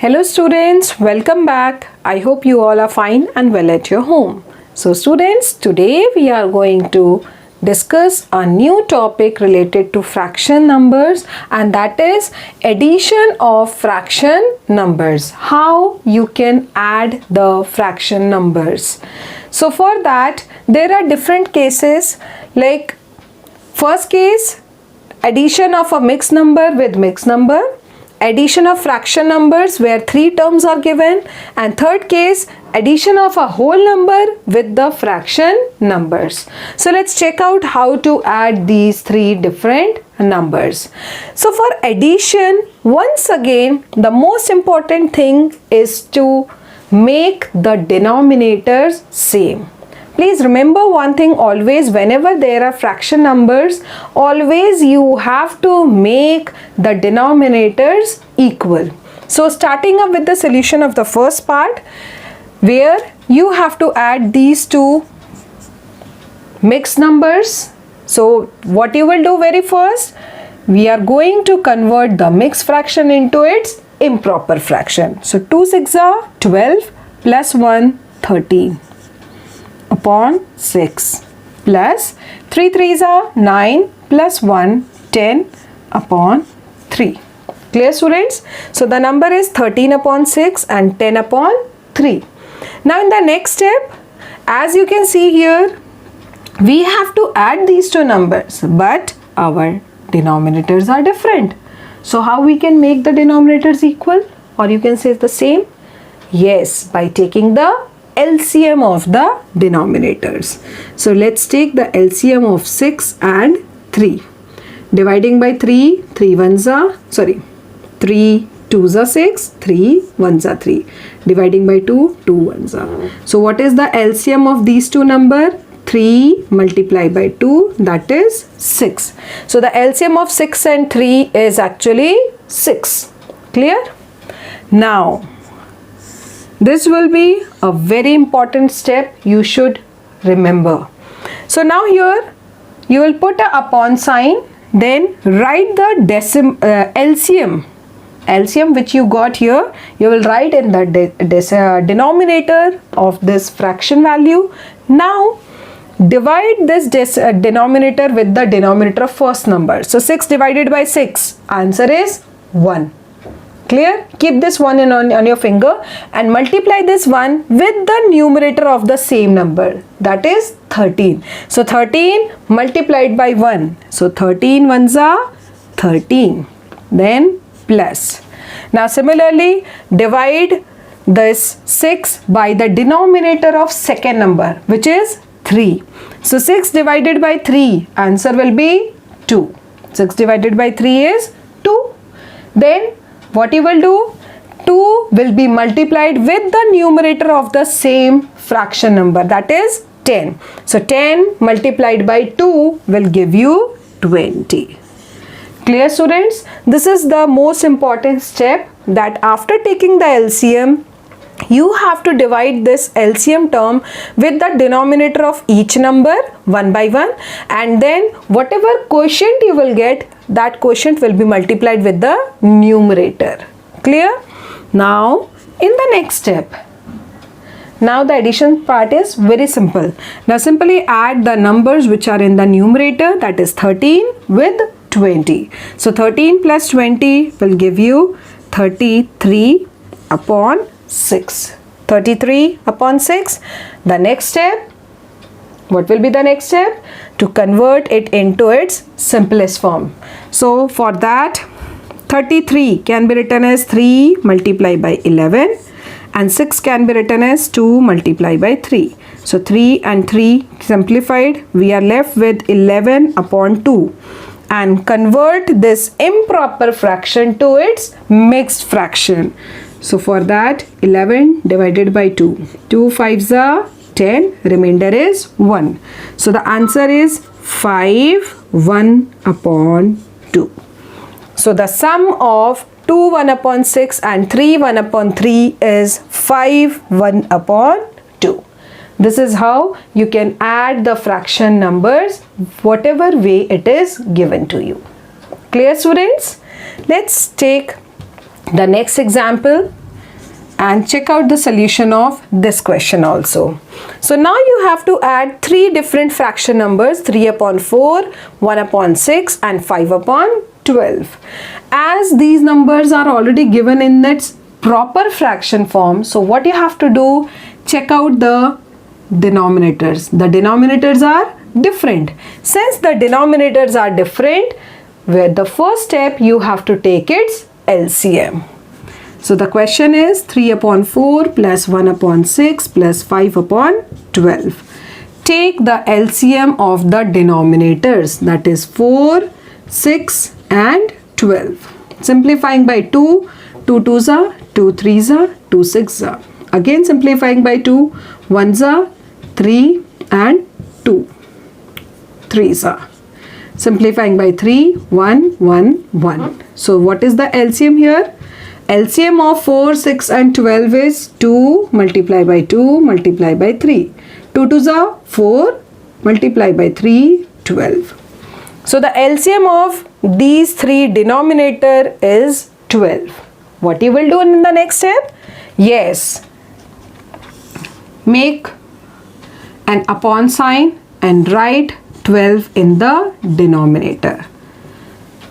Hello students, welcome back. I hope you all are fine and well at your home. So students, today we are going to discuss a new topic related to fraction numbers, and that is addition of fraction numbers. How you can add the fraction numbers. So for that there are different cases, like first case, addition of a mixed number with mixed number, addition of fraction numbers where three terms are given, and third case, addition of a whole number with the fraction numbers. So let's check out how to add these three different numbers. So for addition, once again, the most important thing is to make the denominators same. Please remember one thing always, whenever there are fraction numbers, always you have to make the denominators equal. So starting up with the solution of the first part, where you have to add these two mixed numbers. So what you will do very first, we are going to convert the mixed fraction into its improper fraction. So 2 6 are 12 plus 1 13. Upon 6 plus 3 3s are 9 plus 1 10 upon 3. Clear students? So the number is 13 upon 6 and 10 upon 3. Now in the next step, as you can see here, we have to add these two numbers, but our denominators are different. So how we can make the denominators equal, or you can say the same? Yes, by taking the LCM of the denominators. So let's take the LCM of 6 and 3. Dividing by 3, 3 1s are, 3 2s are 6, 3 1s are 3. Dividing by 2, 2 1s are. So what is the LCM of these two numbers? 3 multiplied by 2, that is 6. So the LCM of 6 and 3 is actually 6. Clear? Now, this will be a very important step you should remember. So now here you will put a upon sign, then write the LCM which you got here, you will write in the denominator of this fraction value. Now divide this denominator with the denominator of first number. So 6 divided by 6, answer is 1. Clear? Keep this one on your finger and multiply this one with the numerator of the same number, that is 13. So 13 multiplied by 1. So 13 ones are 13. Then plus. Now similarly, divide this 6 by the denominator of second number, which is 3. So 6 divided by 3, answer will be 2. 6 divided by 3 is 2. Then what you will do? 2 will be multiplied with the numerator of the same fraction number, that is 10. So 10 multiplied by 2 will give you 20. Clear students? This is the most important step, that after taking the LCM, you have to divide this LCM term with the denominator of each number one by one, and then whatever quotient you will get, that quotient will be multiplied with the numerator. Clear? Now in the next step, now the addition part is very simple. Now simply add the numbers which are in the numerator, that is 13 with 20. So 13 plus 20 will give you 33 upon 6. 33 upon 6. The next step, what will be the next step? To convert it into its simplest form. So for that, 33 can be written as 3 multiplied by 11, and 6 can be written as 2 multiplied by 3. So 3 and 3 simplified, we are left with 11 upon 2. And convert this improper fraction to its mixed fraction. So for that, 11 divided by 2. 2 5s are 10, remainder is 1. So the answer is 5 1 upon 2. So the sum of 2 1 upon 6 and 3 1 upon 3 is 5 1 upon 2. This is how you can add the fraction numbers whatever way it is given to you. Clear students? Let's take the next example. and check out the solution of this question also. So now you have to add three different fraction numbers, 3 upon 4, 1 upon 6 and 5 upon 12. As these numbers are already given in its proper fraction form, so what you have to do, check out the denominators. The denominators are different. Since the denominators are different, where the first step you have to take its LCM. So the question is 3 upon 4 plus 1 upon 6 plus 5 upon 12. Take the LCM of the denominators, that is 4, 6 and 12. Simplifying by 2, 2 2s are, 2 3s are, 2 6s are. Again simplifying by 2, 1s are, 3 and 2, 3s are. Simplifying by 3, 1, 1, 1. So what is the LCM here? LCM of 4, 6 and 12 is 2 multiplied by 2 multiplied by 3. 2 2s are 4 multiplied by 3, 12. So the LCM of these three denominator is 12. What you will do in the next step? Yes, make an upon sign and write 12 in the denominator.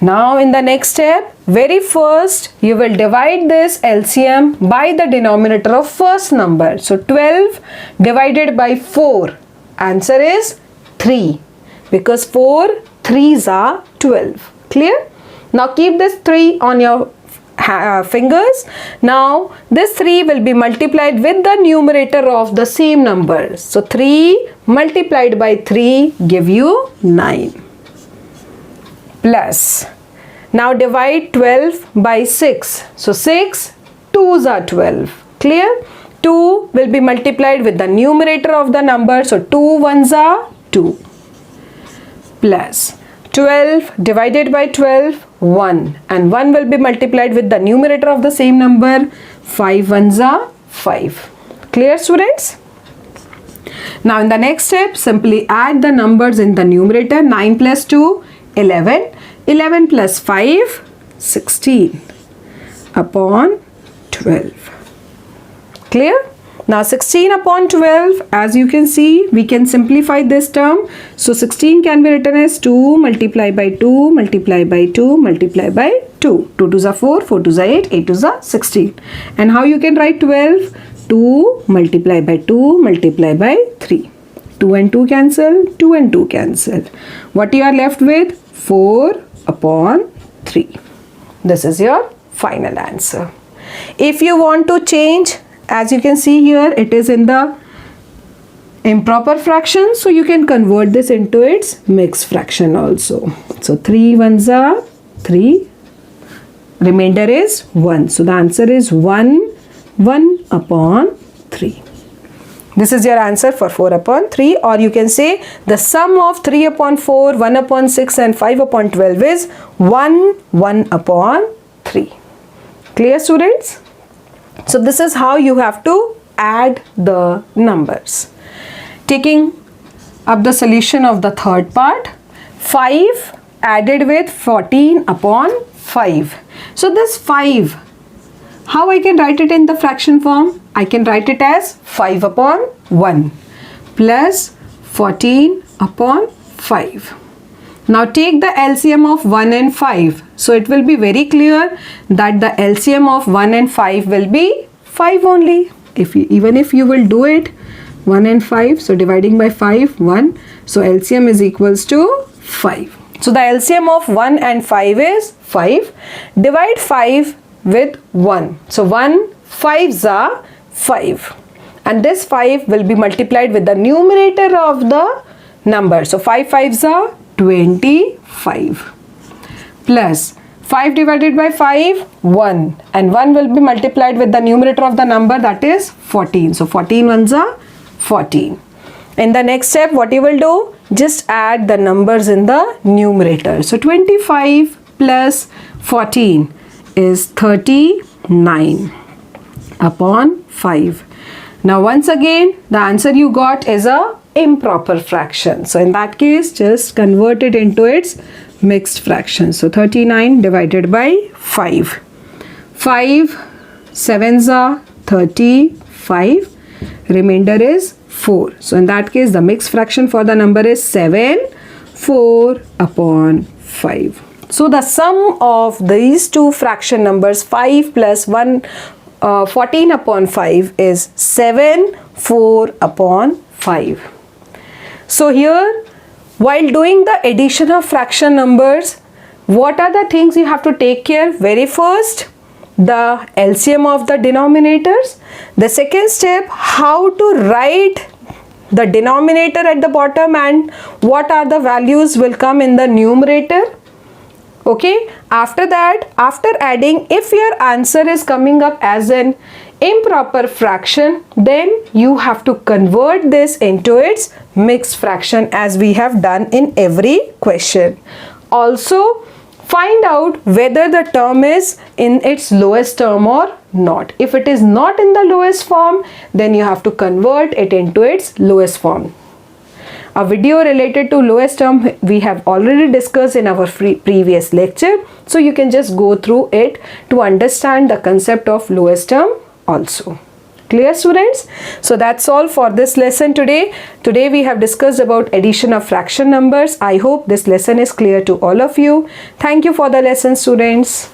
Now in the next step, very first you will divide this LCM by the denominator of first number. So 12 divided by 4, answer is 3, because 4 3s are 12. Clear? Now keep this 3 on your fingers. Now this 3 will be multiplied with the numerator of the same number. So 3 multiplied by 3 give you 9. Plus, now divide 12 by 6. So 6 2s are 12. Clear? 2 will be multiplied with the numerator of the number. So 2 1s are 2. Plus 12 divided by 12, 1, and 1 will be multiplied with the numerator of the same number. 5 1s are 5. Clear, students? Now in the next step, simply add the numbers in the numerator. 9 plus 2, 11. 11 plus 5, 16 upon 12. Clear? Now 16 upon 12, as you can see, we can simplify this term. So 16 can be written as 2 multiplied by 2 multiplied by 2 multiplied by 2. 2 2s are 4, 4 2s are 8, 8 2s are 16. And how you can write 12? 2 multiplied by 2 multiplied by 3. 2 and 2 cancel, 2 and 2 cancel. What you are left with? 4 upon 3. This is your final answer. If you want to change, as you can see here, it is in the improper fraction, so you can convert this into its mixed fraction also. So 3 1s are 3, remainder is 1. So the answer is 1 upon 3. This is your answer for 4 upon 3, or you can say the sum of 3 upon 4, 1 upon 6 and 5 upon 12 is 1 upon 3. Clear, students? So this is how you have to add the numbers. Taking up the solution of the third part, 5 added with 14 upon 5. So this 5, how I can write it in the fraction form? I can write it as 5 upon 1 plus 14 upon 5. Now take the LCM of 1 and 5. So it will be very clear that the LCM of 1 and 5 will be 5 only. Even if you will do it 1 and 5, so dividing by 5, 1. So LCM is equals to 5. So the LCM of 1 and 5 is 5. Divide 5 with 1. So 1 5s are 5. And this 5 will be multiplied with the numerator of the number. So 5 5s are 25. Plus 5 divided by 5, 1. And 1 will be multiplied with the numerator of the number, that is 14. So 14 1s are 14. In the next step, what you will do? Just add the numbers in the numerator. So 25 plus 14 is 39 upon 5. Now once again, the answer you got is a improper fraction. So in that case, just convert it into its mixed fraction. So 39 divided by 5. 5 7s are 35. Remainder is 4. So in that case, the mixed fraction for the number is 7, 4 upon 5. So the sum of these two fraction numbers 5 plus 14 upon 5 is 7, 4 upon 5. So here, while doing the addition of fraction numbers, what are the things you have to take care? Very first, the LCM of the denominators. The second step, how to write the denominator at the bottom and what are the values will come in the numerator. Okay, after that, after adding, if your answer is coming up as an improper fraction, then you have to convert this into its mixed fraction as we have done in every question. Also, find out whether the term is in its lowest term or not. If it is not in the lowest form, then you have to convert it into its lowest form. A video related to lowest term we have already discussed in our previous lecture. So you can just go through it to understand the concept of lowest term also. Clear, students? So that's all for this lesson today. Today we have discussed about addition of fraction numbers. I hope this lesson is clear to all of you. Thank you for the lesson, students.